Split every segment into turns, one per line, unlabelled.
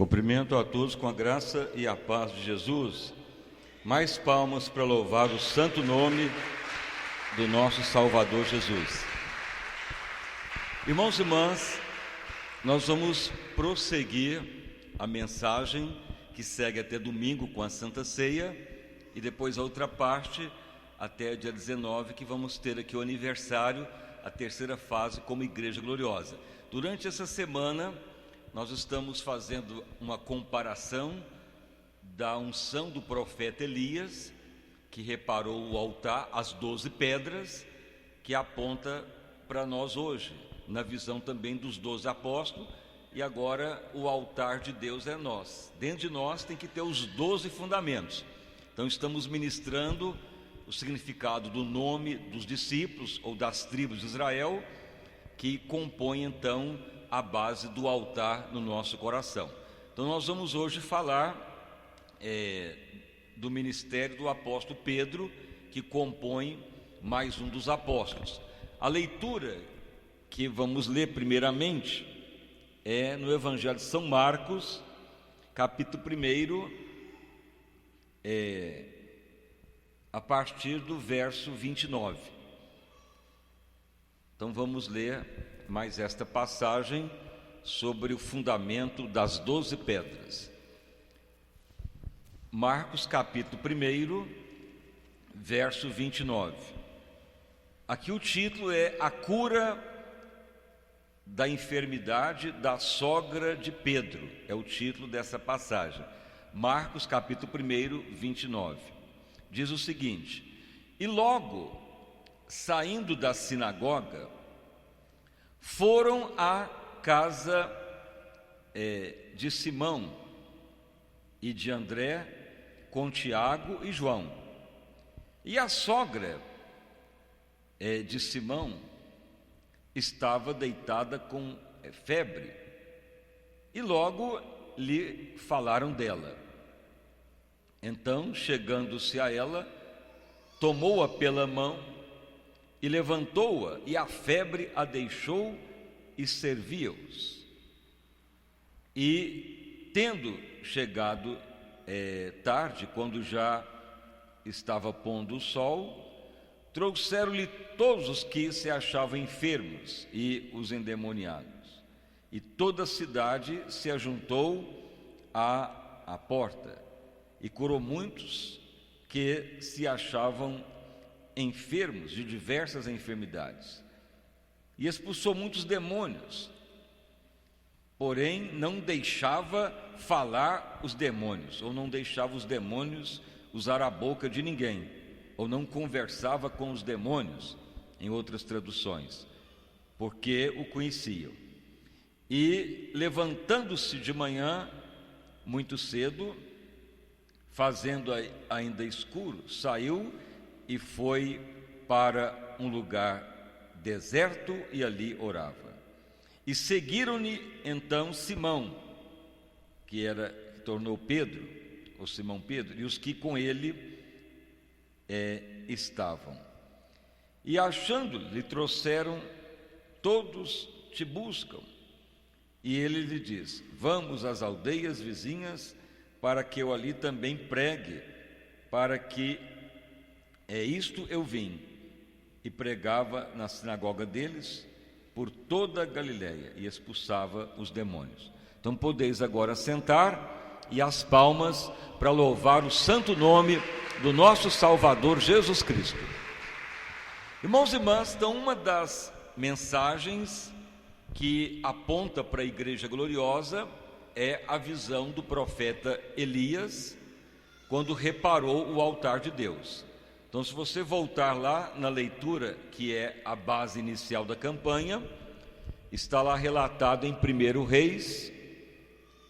Cumprimento a todos com a graça e a paz de Jesus. Mais palmas para louvar o santo nome do nosso Salvador Jesus. Irmãos e irmãs, nós vamos prosseguir a mensagem que segue até domingo com a Santa Ceia e depois a outra parte até dia 19, que vamos ter aqui o aniversário, a terceira fase como Igreja Gloriosa. Durante essa semana, nós estamos fazendo uma comparação da unção do profeta Elias, que reparou o altar, as 12 pedras, que aponta para nós hoje, na visão também dos 12 apóstolos, e agora o altar de Deus é nós. Dentro de nós tem que ter os 12 fundamentos. Então estamos ministrando o significado do nome dos discípulos ou das tribos de Israel, que compõem então a base do altar no nosso coração. Então nós vamos hoje falar do ministério do apóstolo Pedro, que compõe mais um dos apóstolos. A leitura que vamos ler primeiramente é no Evangelho de São Marcos, capítulo 1, a partir do verso 29. Então vamos ler mais esta passagem sobre o fundamento das 12 pedras. Marcos capítulo 1, verso 29. Aqui o título é A Cura da Enfermidade da Sogra de Pedro. É o título dessa passagem. Marcos capítulo 1, 29. Diz o seguinte: E logo, saindo da sinagoga, foram à casa de Simão e de André, com Tiago e João. E a sogra de Simão estava deitada com febre, e logo lhe falaram dela. Então, chegando-se a ela, tomou-a pela mão e levantou-a, e a febre a deixou e servia-os. E, tendo chegado tarde, quando já estava pondo o sol, trouxeram-lhe todos os que se achavam enfermos e os endemoniados. E toda a cidade se ajuntou à porta, e curou muitos que se achavam enfermos de diversas enfermidades, e expulsou muitos demônios, porém não deixava falar os demônios, ou não deixava os demônios usar a boca de ninguém, ou não conversava com os demônios, em outras traduções, porque o conheciam. E levantando-se de manhã muito cedo, fazendo ainda escuro, saiu e foi para um lugar deserto e ali orava. E seguiram-lhe então Simão, que tornou Pedro, ou Simão Pedro, e os que com ele estavam. E achando, lhe trouxeram: todos te buscam. E ele lhe diz: vamos às aldeias vizinhas, para que eu ali também pregue, para que isto eu vim. E pregava na sinagoga deles por toda a Galiléia, e expulsava os demônios. Então podeis agora sentar, e as palmas para louvar o santo nome do nosso Salvador Jesus Cristo. Irmãos e irmãs, então uma das mensagens que aponta para a Igreja Gloriosa é a visão do profeta Elias, quando reparou o altar de Deus. Então, se você voltar lá na leitura, que é a base inicial da campanha, está lá relatado em 1 Reis,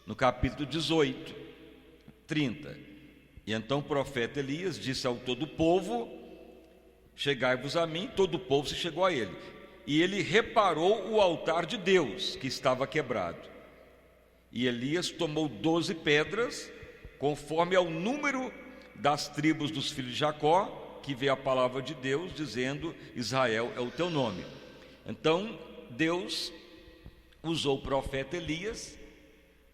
no capítulo 18, 30. E então o profeta Elias disse ao todo o povo: chegai-vos a mim. Todo o povo se chegou a ele. E ele reparou o altar de Deus, que estava quebrado. E Elias tomou 12 pedras, conforme ao número das tribos dos filhos de Jacó, que veio a palavra de Deus dizendo: Israel é o teu nome. Então Deus usou o profeta Elias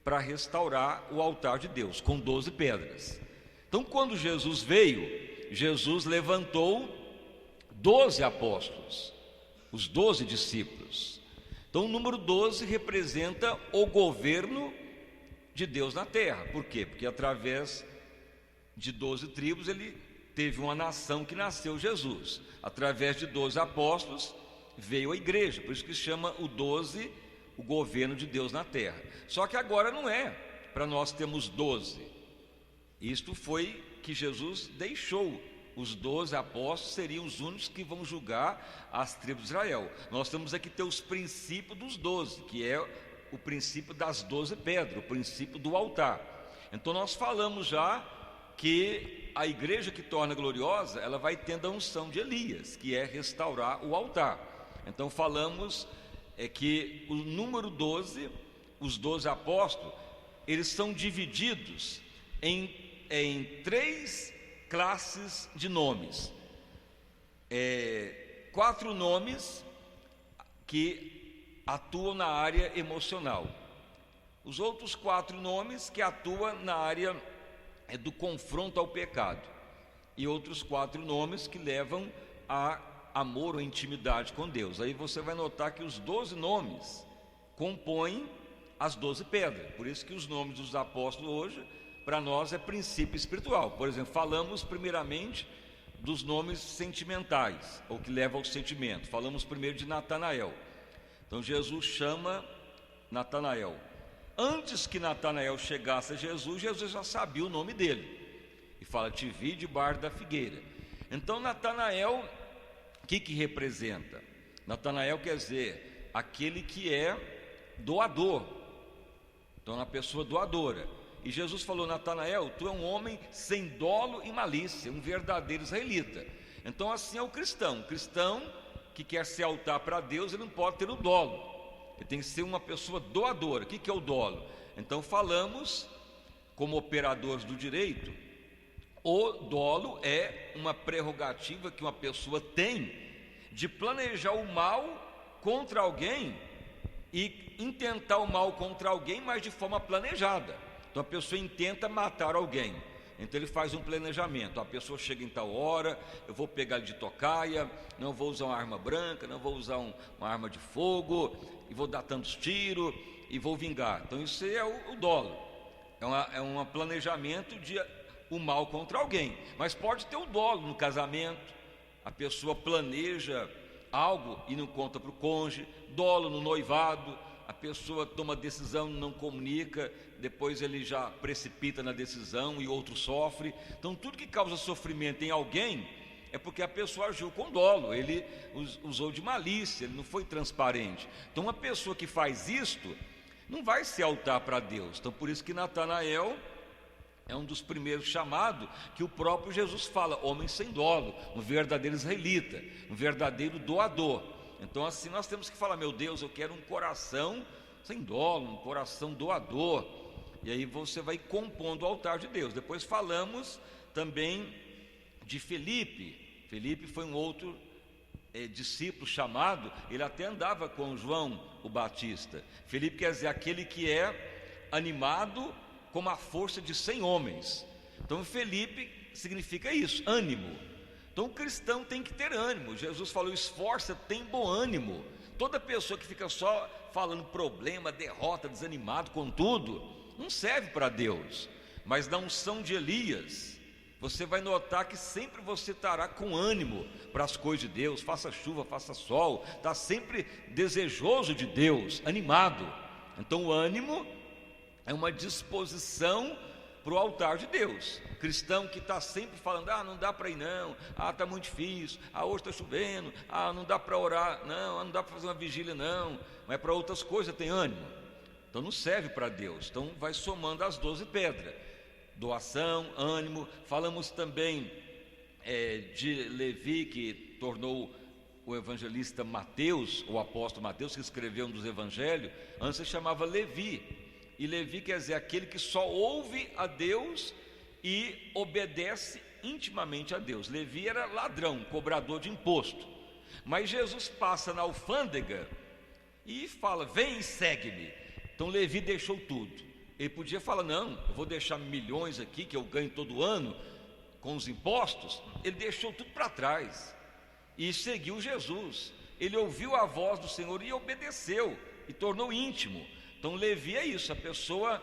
para restaurar o altar de Deus, com 12 pedras. Então, quando Jesus veio, Jesus levantou 12 apóstolos, os 12 discípulos. Então, o número 12 representa o governo de Deus na terra. Por quê? Porque através de 12 tribos ele teve uma nação que nasceu Jesus. Através de 12 apóstolos veio a igreja, por isso que se chama o 12 o governo de Deus na terra. Só que agora não é para nós termos 12. Isto foi que Jesus deixou. Os 12 apóstolos seriam os únicos que vão julgar as tribos de Israel. Nós temos aqui ter os princípios dos 12, que é o princípio das 12 pedras, o princípio do altar. Então nós falamos já que a igreja que torna gloriosa, ela vai tendo a unção de Elias, que é restaurar o altar. Então falamos que o número 12, os 12 apóstolos, eles são divididos em 3 classes de nomes. 4 nomes que atuam na área emocional. Os outros 4 nomes que atuam na área do confronto ao pecado. E outros 4 nomes que levam a amor ou intimidade com Deus. Aí você vai notar que os 12 nomes compõem as 12 pedras. Por isso que os nomes dos apóstolos hoje, para nós, é princípio espiritual. Por exemplo, falamos primeiramente dos nomes sentimentais, ou que levam ao sentimento. Falamos primeiro de Natanael. Então Jesus chama Natanael. Antes que Natanael chegasse a Jesus, Jesus já sabia o nome dele. E fala: te vi debaixo da figueira. Então Natanael, o que representa? Natanael quer dizer aquele que é doador. Então é uma pessoa doadora. E Jesus falou: Natanael, tu é um homem sem dolo e malícia, um verdadeiro israelita. Então assim é o cristão. O cristão que quer se altar para Deus, ele não pode ter o dolo. Ele tem que ser uma pessoa doadora. O que é o dolo? Então falamos, como operadores do direito, o dolo é uma prerrogativa que uma pessoa tem de planejar o mal contra alguém e intentar o mal contra alguém, mas de forma planejada. Então a pessoa intenta matar alguém, então ele faz um planejamento. A pessoa chega em tal hora, eu vou pegar ele de tocaia, não vou usar uma arma branca, não vou usar uma arma de fogo, e vou dar tantos tiros, e vou vingar. Então isso é o dolo, é um planejamento de o mal contra alguém. Mas pode ter o dolo no casamento, a pessoa planeja algo e não conta para o cônjuge. Dolo no noivado, a pessoa toma decisão e não comunica, depois ele já precipita na decisão e outro sofre. Então tudo que causa sofrimento em alguém é porque a pessoa agiu com dolo, ele usou de malícia, ele não foi transparente. Então uma pessoa que faz isto não vai se altar para Deus. Então por isso que Natanael é um dos primeiros chamados, que o próprio Jesus fala: homem sem dolo, um verdadeiro israelita, um verdadeiro doador. Então assim nós temos que falar: meu Deus, eu quero um coração sem dolo, um coração doador. E aí você vai compondo o altar de Deus. Depois falamos também de Felipe. Felipe foi um outro discípulo chamado, ele até andava com João o Batista. Felipe quer dizer aquele que é animado como a força de 100 homens. Então Felipe significa isso, ânimo. Então o cristão tem que ter ânimo. Jesus falou: esforça, tem bom ânimo. Toda pessoa que fica só falando problema, derrota, desanimado com tudo, não serve para Deus. Mas na unção de Elias, você vai notar que sempre você estará com ânimo para as coisas de Deus. Faça chuva, faça sol, está sempre desejoso de Deus, animado. Então o ânimo é uma disposição para o altar de Deus. Cristão que está sempre falando: não dá para ir não, está muito difícil, hoje está chovendo, não dá para orar não dá para fazer uma vigília não, mas para outras coisas tem ânimo. Então não serve para Deus. Então vai somando as 12 pedras: doação, ânimo. Falamos também de Levi, que tornou o evangelista Mateus, o apóstolo Mateus, que escreveu um dos evangelhos. Antes se chamava Levi. E Levi quer dizer aquele que só ouve a Deus e obedece intimamente a Deus. Levi era ladrão, cobrador de imposto. Mas Jesus passa na alfândega e fala: vem e segue-me. Então Levi deixou tudo. Ele podia falar: não, eu vou deixar milhões aqui que eu ganho todo ano com os impostos. Ele deixou tudo para trás e seguiu Jesus. Ele ouviu a voz do Senhor e obedeceu, e tornou íntimo. Então Levi é isso, a pessoa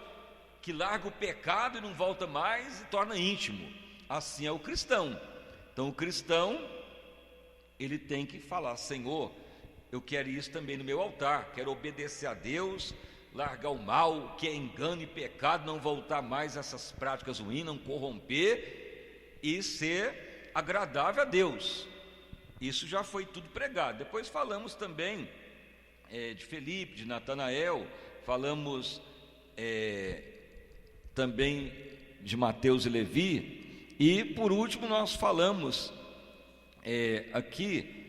que larga o pecado e não volta mais e torna íntimo. Assim é o cristão. Então o cristão, ele tem que falar: Senhor, eu quero isso também no meu altar, quero obedecer a Deus, largar o mal, que é engano e pecado, não voltar mais a essas práticas ruins, não corromper e ser agradável a Deus. Isso já foi tudo pregado. Depois falamos também de Felipe, de Natanael, falamos também de Mateus e Levi, e por último nós falamos aqui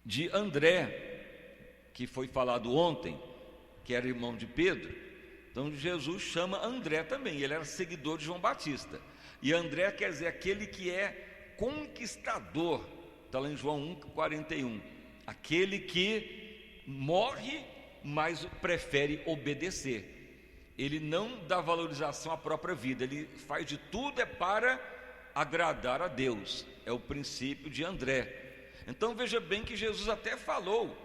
de André, que foi falado ontem, que era irmão de Pedro. Então Jesus chama André também, ele era seguidor de João Batista, e André quer dizer aquele que é conquistador, está lá em João 1,41, aquele que morre, mas prefere obedecer, ele não dá valorização à própria vida, ele faz de tudo para agradar a Deus, é o princípio de André. Então veja bem que Jesus até falou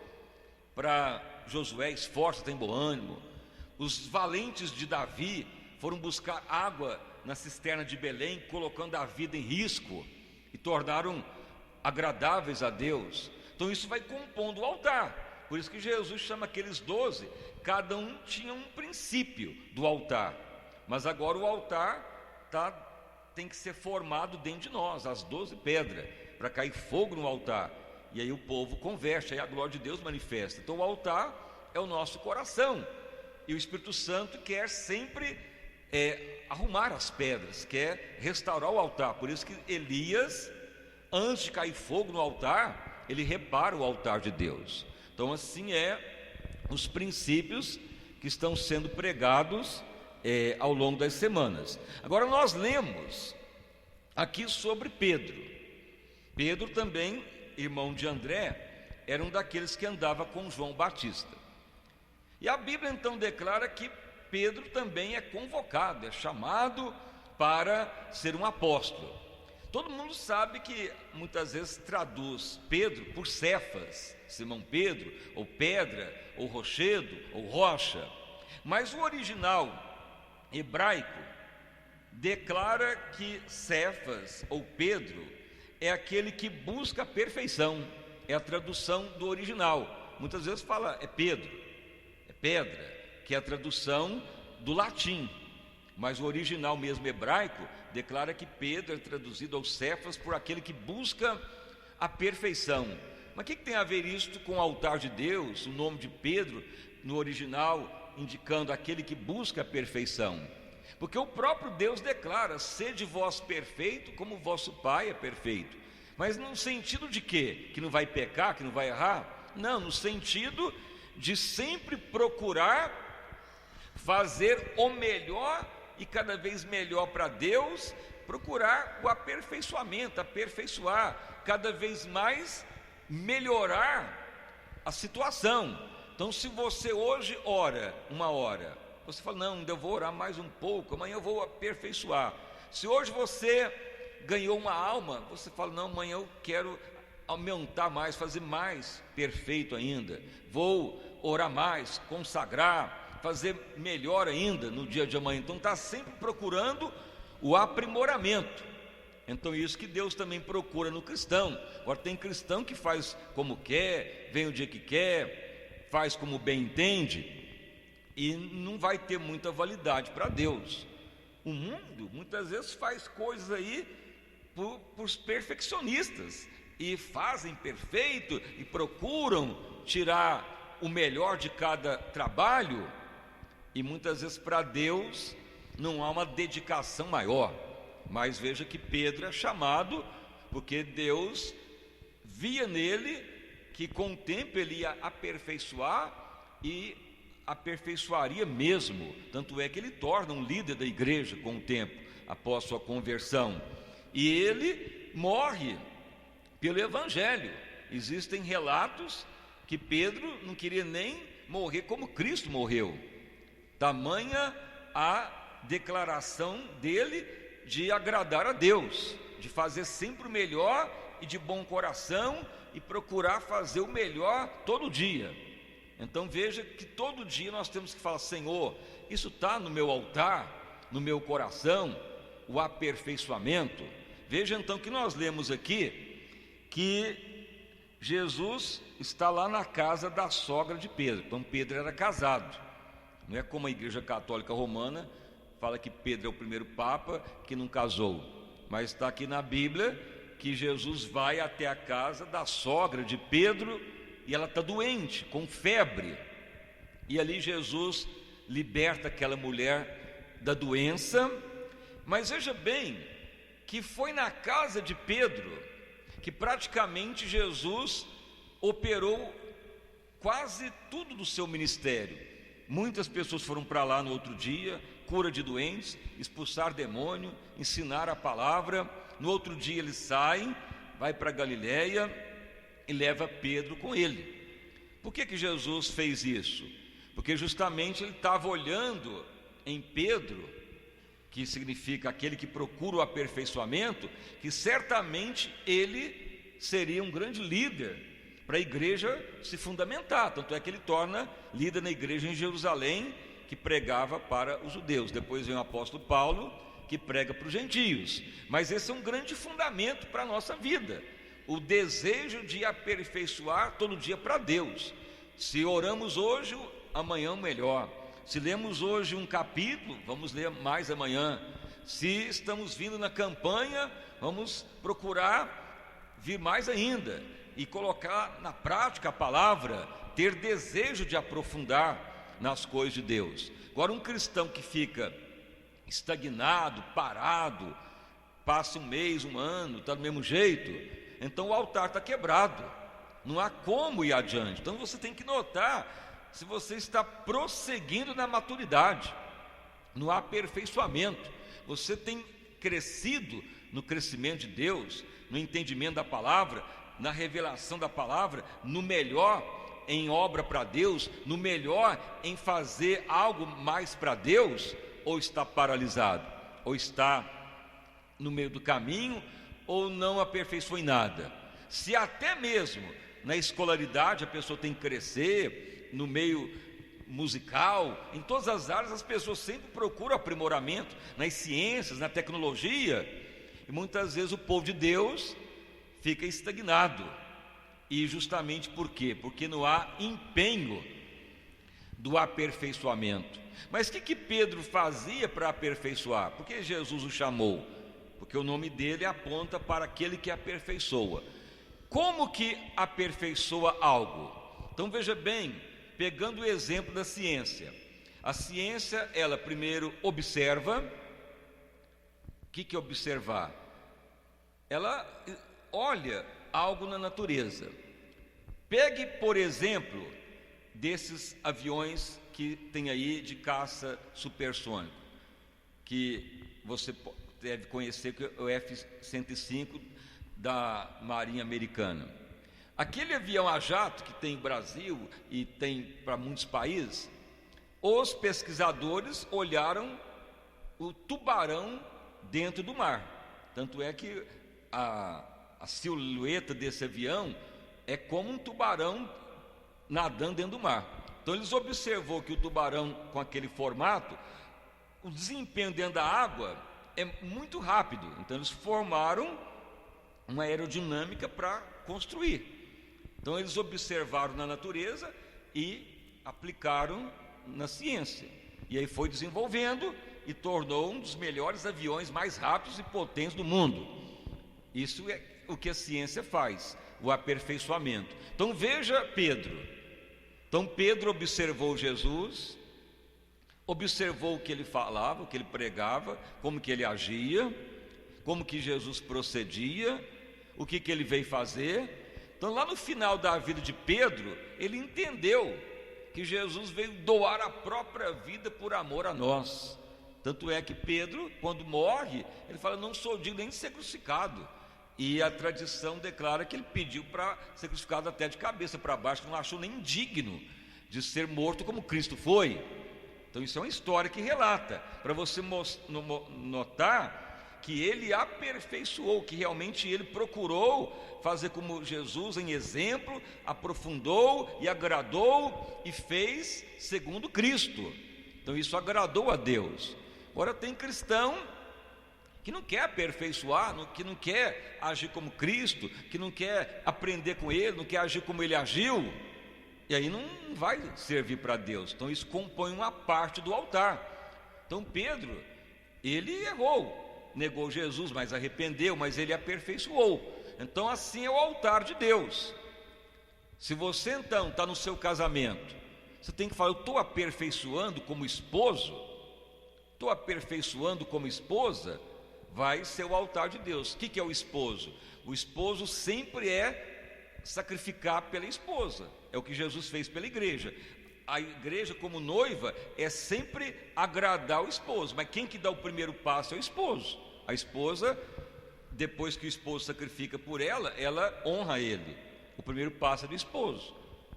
para Josué: esforça, tem bom ânimo. Os valentes de Davi foram buscar água na cisterna de Belém, colocando a vida em risco, e tornaram agradáveis a Deus. Então isso vai compondo o altar. Por isso que Jesus chama aqueles 12, cada um tinha um princípio do altar, mas agora o altar tem que ser formado dentro de nós, as 12 pedras, para cair fogo no altar, e aí o povo converte, aí a glória de Deus manifesta. Então o altar é o nosso coração, e o Espírito Santo quer sempre arrumar as pedras, quer restaurar o altar. Por isso que Elias, antes de cair fogo no altar, ele repara o altar de Deus. Então assim os princípios que estão sendo pregados ao longo das semanas. Agora nós lemos aqui sobre Pedro. Pedro também, irmão de André, era um daqueles que andava com João Batista. E a Bíblia então declara que Pedro também é convocado, é chamado para ser um apóstolo. Todo mundo sabe que muitas vezes traduz Pedro por Cefas, Simão Pedro, ou pedra, ou rochedo, ou rocha. Mas o original hebraico declara que Cefas, ou Pedro, é aquele que busca a perfeição. É a tradução do original. Muitas vezes fala Pedro, é pedra, que é a tradução do latim, mas o original mesmo hebraico declara que Pedro é traduzido ao Cefas por aquele que busca a perfeição. Mas o que tem a ver isto com o altar de Deus? O nome de Pedro no original indicando aquele que busca a perfeição, porque o próprio Deus declara: sede vós perfeito como vosso Pai é perfeito. Mas no sentido de quê? Que não vai pecar, que não vai errar? Não, no sentido de sempre procurar fazer o melhor e cada vez melhor para Deus, procurar o aperfeiçoamento, aperfeiçoar, cada vez mais melhorar a situação. Então se você hoje ora 1 hora, você fala: não, ainda vou orar mais um pouco, amanhã eu vou aperfeiçoar. Se hoje você ganhou uma alma, você fala: não, amanhã eu quero aumentar mais, fazer mais perfeito ainda, vou orar mais, consagrar, fazer melhor ainda no dia de amanhã. Então está sempre procurando o aprimoramento. Então isso que Deus também procura no cristão. Agora tem cristão que faz como quer, vem o dia que quer, faz como bem entende, e não vai ter muita validade para Deus. O mundo muitas vezes faz coisas aí por perfeccionistas, e fazem perfeito e procuram tirar o melhor de cada trabalho, e muitas vezes para Deus não há uma dedicação maior. Mas veja que Pedro é chamado porque Deus via nele que com o tempo ele ia aperfeiçoar, e aperfeiçoaria mesmo. Tanto é que ele torna um líder da igreja com o tempo, após sua conversão, e ele morre pelo evangelho. Existem relatos que Pedro não queria nem morrer como Cristo morreu. Tamanha a declaração dele de agradar a Deus, de fazer sempre o melhor e de bom coração e procurar fazer o melhor todo dia. Então veja que todo dia nós temos que falar: Senhor, isso está no meu altar, no meu coração, o aperfeiçoamento. Veja então que nós lemos aqui que Jesus está lá na casa da sogra de Pedro. Então Pedro era casado. Não é como a Igreja Católica Romana fala que Pedro é o primeiro papa que não casou, mas está aqui na Bíblia que Jesus vai até a casa da sogra de Pedro e ela está doente, com febre, e ali Jesus liberta aquela mulher da doença. Mas veja bem que foi na casa de Pedro que praticamente Jesus operou quase tudo do seu ministério. Muitas pessoas foram para lá no outro dia, cura de doentes, expulsar demônio, ensinar a palavra. No outro dia eles saem, vai para Galiléia e leva Pedro com ele. Por que Jesus fez isso? Porque justamente ele estava olhando em Pedro, que significa aquele que procura o aperfeiçoamento, que certamente ele seria um grande líder para a igreja se fundamentar. Tanto é que ele torna líder na igreja em Jerusalém, que pregava para os judeus. Depois vem o apóstolo Paulo, que prega para os gentios. Mas esse é um grande fundamento para a nossa vida, o desejo de aperfeiçoar todo dia para Deus. Se oramos hoje, amanhã melhor. Se lemos hoje um capítulo, vamos ler mais amanhã. Se estamos vindo na campanha, vamos procurar vir mais ainda e colocar na prática a palavra, ter desejo de aprofundar nas coisas de Deus. Agora, um cristão que fica estagnado, parado, passa um mês, um ano, está do mesmo jeito, então o altar está quebrado, não há como ir adiante. Então você tem que notar se você está prosseguindo na maturidade, no aperfeiçoamento. Você tem crescido no crescimento de Deus, no entendimento da palavra, na revelação da palavra, no melhor em obra para Deus, no melhor em fazer algo mais para Deus, ou está paralisado, ou está no meio do caminho, ou não aperfeiçoou em nada. Se até mesmo na escolaridade a pessoa tem que crescer, no meio musical, em todas as áreas as pessoas sempre procuram aprimoramento, nas ciências, na tecnologia, e muitas vezes o povo de Deus fica estagnado. E justamente por quê? Porque não há empenho do aperfeiçoamento. Mas o que Pedro fazia para aperfeiçoar? Por que Jesus o chamou? Porque o nome dele aponta para aquele que aperfeiçoa. Como que aperfeiçoa algo? Então veja bem, pegando o exemplo da ciência. A ciência, ela primeiro observa. O que é observar? Ela olha algo na natureza. Pegue, por exemplo, desses aviões que tem aí de caça supersônico, que você deve conhecer, que é o F-105 da Marinha Americana. Aquele avião a jato que tem no Brasil e tem para muitos países, os pesquisadores olharam o tubarão dentro do mar. Tanto é que a silhueta desse avião é como um tubarão nadando dentro do mar. Então eles observou que o tubarão com aquele formato, o desempenho dentro da água é muito rápido. Então eles formaram uma aerodinâmica para construir. Então eles observaram na natureza e aplicaram na ciência. E aí foi desenvolvendo e tornou um dos melhores aviões mais rápidos e potentes do mundo. Isso é o que a ciência faz, o aperfeiçoamento. Então veja Pedro. Então Pedro observou Jesus, observou o que ele falava, o que ele pregava, como que ele agia, como que Jesus procedia, o que ele veio fazer. Então lá no final da vida de Pedro, ele entendeu que Jesus veio doar a própria vida por amor a nós. Tanto é que Pedro, quando morre, ele fala: não sou digno nem de ser crucificado. E a tradição declara que ele pediu para ser crucificado até de cabeça para baixo, que não achou nem digno de ser morto como Cristo foi. Então isso é uma história que relata, para você notar que ele aperfeiçoou, que realmente ele procurou fazer como Jesus em exemplo, aprofundou e agradou e fez segundo Cristo. Então isso agradou a Deus. Agora tem cristão que não quer aperfeiçoar, que não quer agir como Cristo, que não quer aprender com ele, não quer agir como ele agiu, e aí não vai servir para Deus. Então isso compõe uma parte do altar. Então Pedro, ele errou, negou Jesus, mas arrependeu, mas ele aperfeiçoou. Então assim é o altar de Deus. Se você então está no seu casamento, você tem que falar: eu estou aperfeiçoando como esposo, estou aperfeiçoando como esposa. Vai ser o altar de Deus. O que é o esposo? O esposo sempre é sacrificar pela esposa. É o que Jesus fez pela igreja. A igreja, como noiva, é sempre agradar o esposo. Mas quem que dá o primeiro passo é o esposo. A esposa, depois que o esposo sacrifica por ela, ela honra ele. O primeiro passo é do esposo.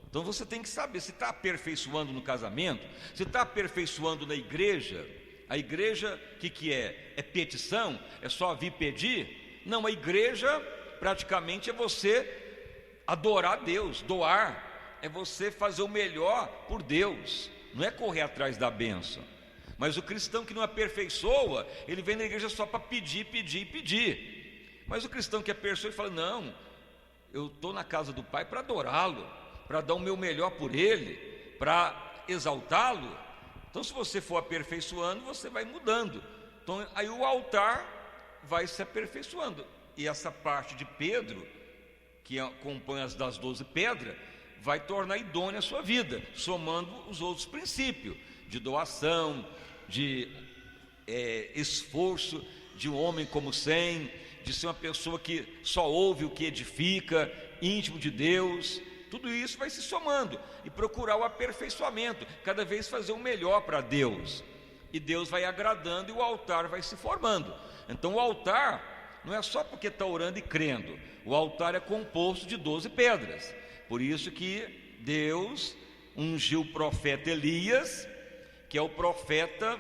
Então você tem que saber se está aperfeiçoando no casamento, se está aperfeiçoando na igreja. A igreja, o que é? É petição? É só vir pedir? Não, a igreja praticamente é você adorar a Deus, doar, é você fazer o melhor por Deus, não é correr atrás da bênção. Mas o cristão que não aperfeiçoa, ele vem na igreja só para pedir, pedir, pedir. Mas o cristão que aperfeiçoa, ele fala: não, eu estou na casa do Pai para adorá-lo, para dar o meu melhor por ele, para exaltá-lo. Então se você for aperfeiçoando, você vai mudando. Então aí o altar vai se aperfeiçoando. E essa parte de Pedro, que compõe as das 12 pedras, vai tornar idônea a sua vida, somando os outros princípios de doação, de esforço, de um homem como 100, de ser uma pessoa que só ouve o que edifica, íntimo de Deus. Tudo isso vai se somando e procurar o aperfeiçoamento, cada vez fazer o melhor para Deus. E Deus vai agradando e o altar vai se formando. Então o altar não é só porque está orando e crendo. O altar é composto de 12 pedras. Por isso que Deus ungiu o profeta Elias, que é o profeta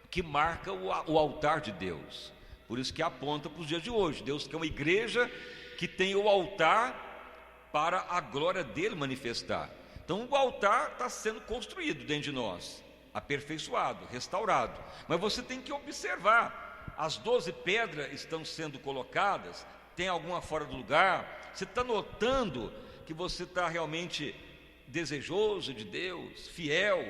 que marca o altar de Deus. Por isso que aponta para os dias de hoje. Deus quer uma igreja que tem o altar para a glória dele manifestar. Então o altar está sendo construído dentro de nós, aperfeiçoado, restaurado. Mas você tem que observar, as 12 pedras estão sendo colocadas, tem alguma fora do lugar? Você está notando que você está realmente desejoso de Deus, fiel,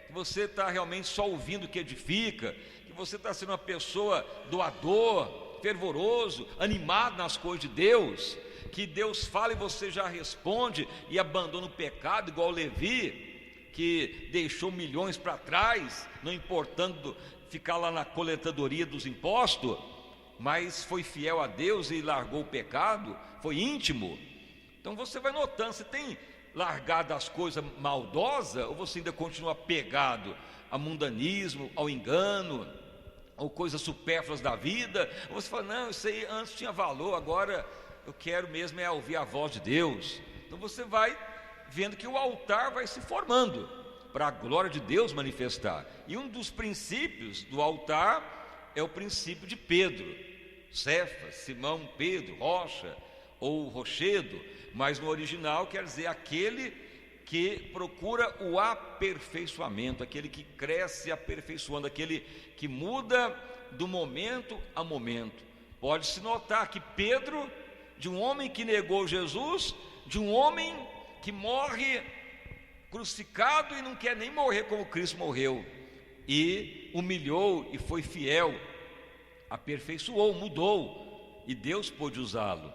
que você está realmente só ouvindo o que edifica, que você está sendo uma pessoa doador, fervoroso, animado nas coisas de Deus, que Deus fala e você já responde e abandona o pecado, igual Levi, que deixou milhões para trás, não importando ficar lá na coletadoria dos impostos, mas foi fiel a Deus e largou o pecado, foi íntimo. Então você vai notando, você tem largado as coisas maldosas, ou você ainda continua pegado ao mundanismo, ao engano, ou coisas supérfluas da vida, ou você fala: não, isso aí antes tinha valor, agora eu quero mesmo é ouvir a voz de Deus. Então você vai vendo que o altar vai se formando para a glória de Deus manifestar. E um dos princípios do altar é o princípio de Pedro, Cefas, Simão, Pedro, Rocha ou Rochedo, mas no original quer dizer aquele que procura o aperfeiçoamento, aquele que cresce aperfeiçoando, aquele que muda do momento a momento. Pode-se notar que Pedro, de um homem que negou Jesus, de um homem que morre crucificado e não quer nem morrer como Cristo morreu, e humilhou e foi fiel, aperfeiçoou, mudou, e Deus pôde usá-lo.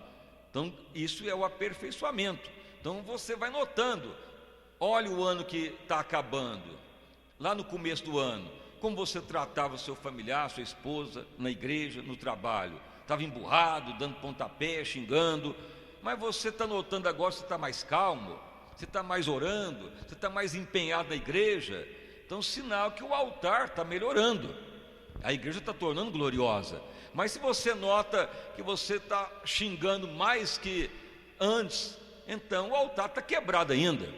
Então isso é o aperfeiçoamento. Então você vai notando, olha o ano que está acabando, lá no começo do ano, como você tratava seu familiar, sua esposa, na igreja, no trabalho, estava emburrado, dando pontapé, xingando, mas você está notando agora, você está mais calmo, você está mais orando, você está mais empenhado na igreja. Então sinal que o altar está melhorando, a igreja está tornando gloriosa. Mas se você nota que você está xingando mais que antes, então o altar está quebrado ainda.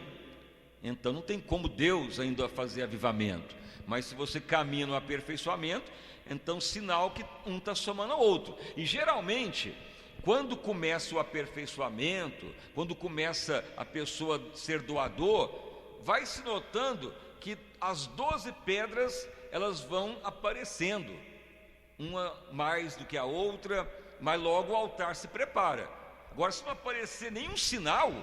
Então não tem como Deus ainda fazer avivamento. mas se você caminha no aperfeiçoamento, então sinal que um está somando ao outro. E geralmente, quando começa o aperfeiçoamento, quando começa a pessoa a ser doador, vai se notando que as 12 pedras, elas vão aparecendo, uma mais do que a outra, mas logo o altar se prepara. Agora, se não aparecer nenhum sinal,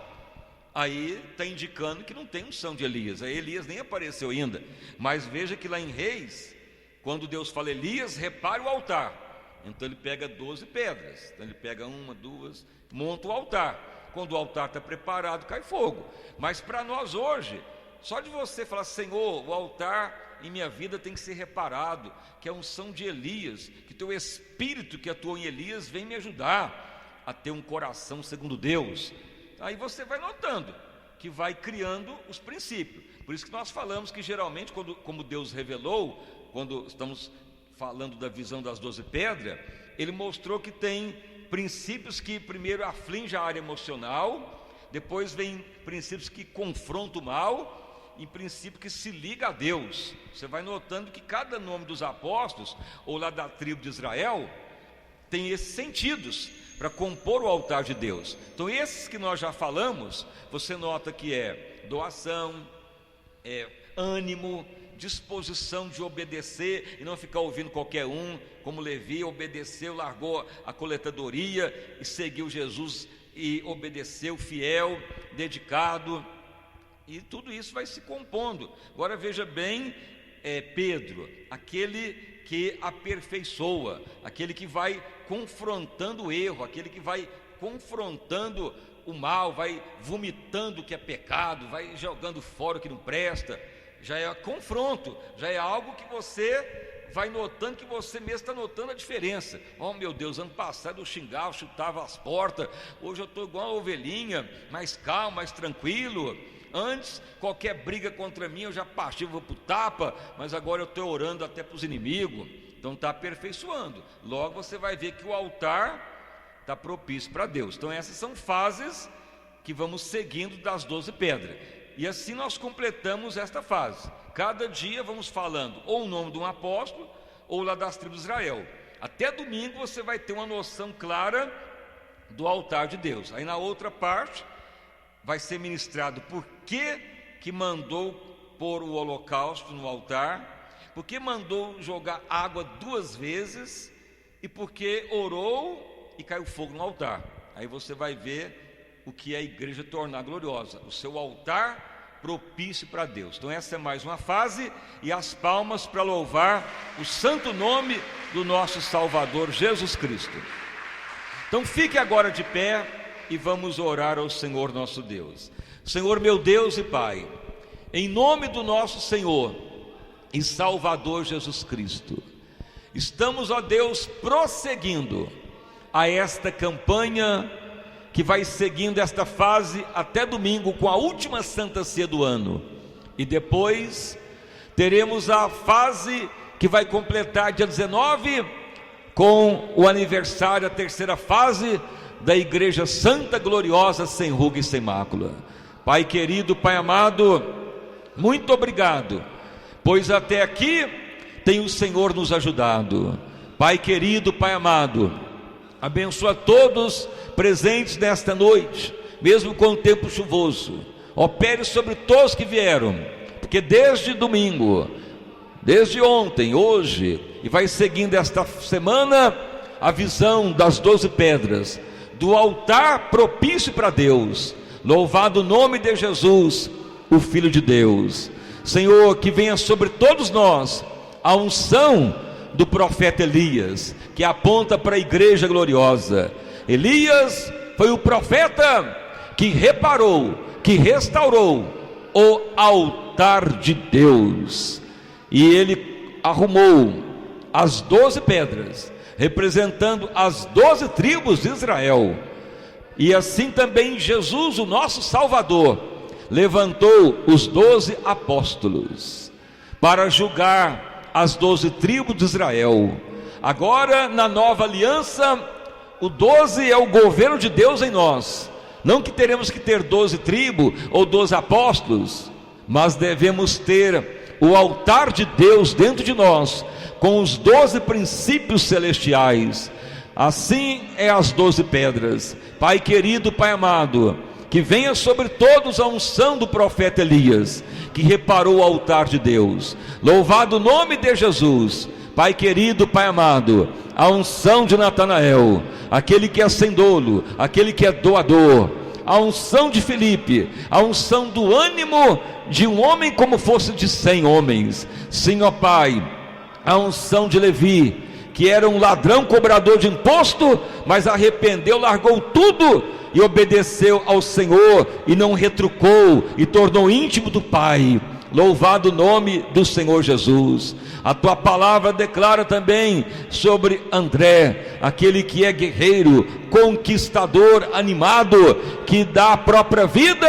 aí está indicando que não tem unção de Elias. Aí Elias nem apareceu ainda. Mas veja que lá em Reis, quando Deus fala, Elias, repare o altar. Então ele pega 12 pedras. Então ele pega uma, duas, monta o altar. Quando o altar está preparado, cai fogo. Mas para nós hoje, só de você falar, Senhor, o altar em minha vida tem que ser reparado, que é a unção de Elias, que teu Espírito que atuou em Elias vem me ajudar a ter um coração segundo Deus. Aí você vai notando que vai criando os princípios. Por isso que nós falamos que geralmente, como Deus revelou, quando estamos falando da visão das 12 pedras, Ele mostrou que tem princípios que primeiro afligem a área emocional, depois vem princípios que confrontam o mal, e princípio que se liga a Deus. Você vai notando que cada nome dos apóstolos, ou lá da tribo de Israel, tem esses sentidos para compor o altar de Deus. Então esses que nós já falamos, você nota que é doação, é ânimo, disposição de obedecer e não ficar ouvindo qualquer um, como Levi obedeceu, largou a coletadoria e seguiu Jesus e obedeceu, fiel, dedicado, e tudo isso vai se compondo. Agora veja bem, Pedro, aquele que aperfeiçoa, aquele que vai confrontando o erro, aquele que vai confrontando o mal, vai vomitando o que é pecado, vai jogando fora o que não presta. Já é confronto, já é algo que você vai notando, que você mesmo está notando a diferença. Oh meu Deus, ano passado eu xingava, chutava as portas, hoje eu estou igual uma ovelhinha, mais calmo, mais tranquilo. Antes, qualquer briga contra mim eu já partia para o tapa, mas agora eu estou orando até para os inimigos. Então está aperfeiçoando. Logo você vai ver que o altar está propício para Deus. Então essas são fases que vamos seguindo das 12 pedras. E assim nós completamos esta fase. Cada dia vamos falando ou o nome de um apóstolo, ou lá das tribos de Israel. Até domingo você vai ter uma noção clara do altar de Deus. Aí na outra parte vai ser ministrado por que mandou pôr o holocausto no altar, por que mandou jogar água 2 vezes, e por que orou e caiu fogo no altar. Aí você vai ver o que é a igreja tornar gloriosa, o seu altar propício para Deus. Então essa é mais uma fase, e as palmas para louvar o santo nome do nosso Salvador Jesus Cristo. Então fique agora de pé e vamos orar ao Senhor nosso Deus. Senhor meu Deus e Pai, em nome do nosso Senhor e Salvador Jesus Cristo, estamos, ó Deus, prosseguindo a esta campanha que vai seguindo esta fase até domingo, com a última Santa Ceia do ano, e depois teremos a fase que vai completar dia 19 com o aniversário, a terceira fase da Igreja Santa, Gloriosa, sem ruga e sem mácula. Pai querido, Pai amado, muito obrigado, pois até aqui tem o Senhor nos ajudado. Pai querido, Pai amado, abençoa todos presentes nesta noite, mesmo com o tempo chuvoso. Opere sobre todos que vieram, porque desde domingo, desde ontem, hoje, e vai seguindo esta semana, a visão das 12 pedras, do altar propício para Deus. Louvado o nome de Jesus, o Filho de Deus. Senhor, que venha sobre todos nós a unção do profeta Elias, que aponta para a igreja gloriosa. Elias foi o profeta que reparou, que restaurou o altar de Deus, e ele arrumou as 12 pedras, representando as 12 tribos de Israel. E assim também Jesus, o nosso Salvador, levantou os 12 apóstolos para julgar as 12 tribos de Israel. Agora, na nova aliança, o 12 é o governo de Deus em nós. Não que teremos que ter 12 tribos ou 12 apóstolos, mas devemos ter o altar de Deus dentro de nós, com os 12 princípios celestiais. Assim é as 12 pedras. Pai querido, Pai amado, que venha sobre todos a unção do profeta Elias, que reparou o altar de Deus. Louvado o nome de Jesus. Pai querido, Pai amado, a unção de Natanael, aquele que é sem dolo, aquele que é doador, a unção de Filipe, a unção do ânimo de um homem como fosse de 100 homens. Sim, ó Pai, a unção de Levi, que era um ladrão cobrador de imposto, mas arrependeu, largou tudo e obedeceu ao Senhor, e não retrucou, e tornou íntimo do Pai. Louvado o nome do Senhor Jesus. A tua palavra declara também sobre André, aquele que é guerreiro, conquistador, animado, que dá a própria vida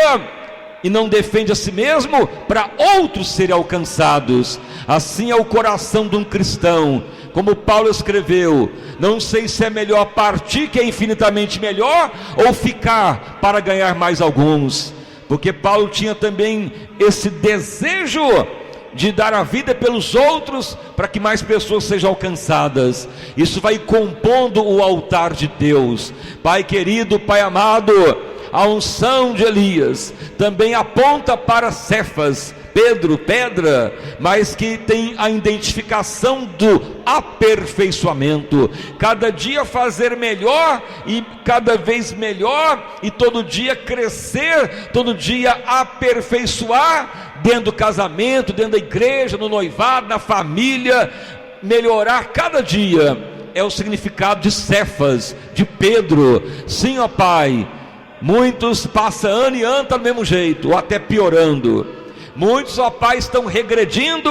e não defende a si mesmo para outros serem alcançados. Assim é o coração de um cristão. Como Paulo escreveu: não sei se é melhor partir, que é infinitamente melhor, ou ficar para ganhar mais alguns. Porque Paulo tinha também esse desejo de dar a vida pelos outros, para que mais pessoas sejam alcançadas. Isso vai compondo o altar de Deus. Pai querido, Pai amado, a unção de Elias também aponta para Cefas, Pedro, pedra, mas que tem a identificação do aperfeiçoamento. Cada dia fazer melhor, e cada vez melhor, e todo dia crescer, todo dia aperfeiçoar, dentro do casamento, dentro da igreja, no noivado, na família, melhorar cada dia. É o significado de Cefas, de Pedro. Sim, ó Pai, muitos passam ano e ano, tá do mesmo jeito, ou até piorando. Muitos, ó Pai, estão regredindo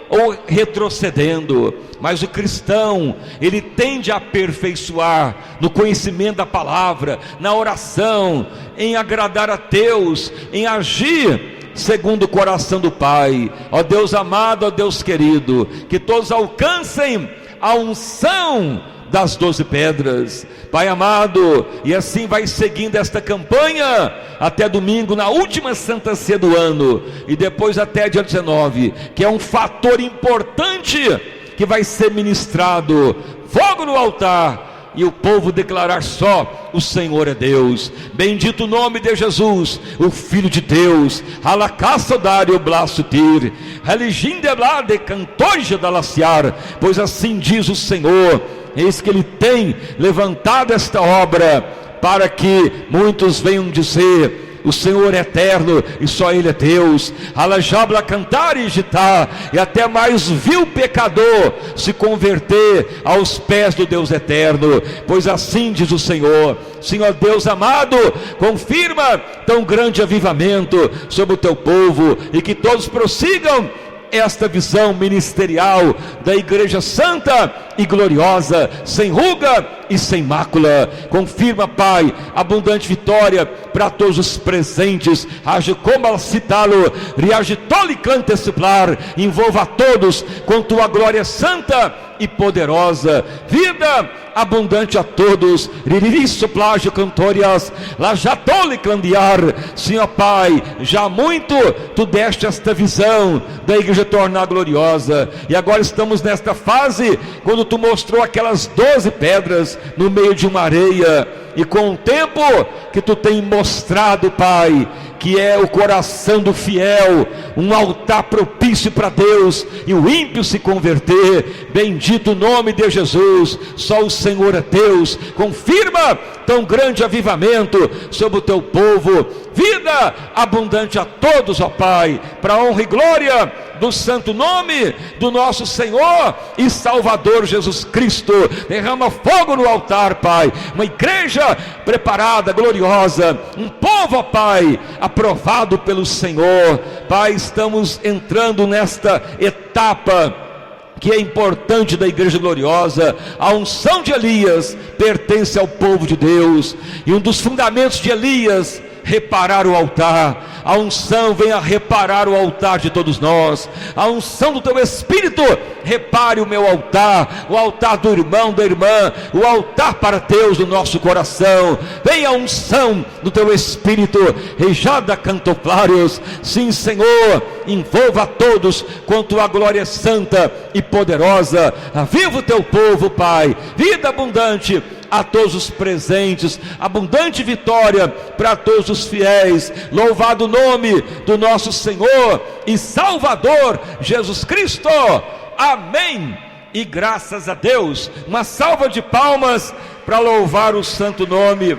ou retrocedendo, mas o cristão, ele tende a aperfeiçoar no conhecimento da palavra, na oração, em agradar a Deus, em agir segundo o coração do Pai. Ó Deus amado, ó Deus querido, que todos alcancem a unção das 12 pedras, Pai amado, e assim vai seguindo esta campanha até domingo, na última Santa Ceia do ano, e depois até dia 19, que é um fator importante que vai ser ministrado, fogo no altar, e o povo declarar só: o Senhor é Deus. Bendito o nome de Jesus, o Filho de Deus. Alacaçodário blastutir, religindeblade cantoja da laciar, pois assim diz o Senhor: eis que Ele tem levantado esta obra, para que muitos venham dizer: o Senhor é eterno e só Ele é Deus. Alajabla cantar e agitar, e até mais vil pecador se converter aos pés do Deus eterno, pois assim diz o Senhor. Senhor Deus amado, confirma tão grande avivamento sobre o teu povo, e que todos prossigam esta visão ministerial da Igreja Santa e Gloriosa, sem ruga e sem mácula. Confirma, Pai, abundante vitória para todos os presentes. Age como al citá-lo, reagitole cante suplar, envolva a todos com tua glória santa e poderosa. Vida abundante a todos. Riririço plágio cantorias, lajatole clandear. Senhor Pai, já muito tu deste esta visão da igreja tornar gloriosa, e agora estamos nesta fase, quando tu mostrou aquelas 12 pedras no meio de uma areia, e com o tempo que tu tem mostrado, Pai, que é o coração do fiel, um altar propício para Deus, e o ímpio se converter. Bendito o nome de Jesus. Só o Senhor é Deus. Confirma tão grande avivamento sobre o teu povo. Vida abundante a todos, ó Pai, para a honra e glória do santo nome do nosso Senhor e Salvador Jesus Cristo. Derrama fogo no altar, Pai, uma igreja preparada, gloriosa, um povo, ó Pai, aprovado pelo Senhor. Pai, estamos entrando nesta etapa que é importante da igreja gloriosa. A unção de Elias pertence ao povo de Deus, e um dos fundamentos de Elias reparar o altar. A unção venha reparar o altar de todos nós. A unção do teu Espírito repare o meu altar, o altar do irmão, da irmã, o altar para Deus do nosso coração. Venha a unção do teu Espírito, rejada cantoplários. Sim, Senhor, envolva a todos com tua glória santa e poderosa. Aviva o teu povo, Pai, vida abundante a todos os presentes, abundante vitória para todos os fiéis. Louvado o nome do nosso Senhor e Salvador Jesus Cristo. Amém e graças a Deus. Uma salva de palmas para louvar o santo nome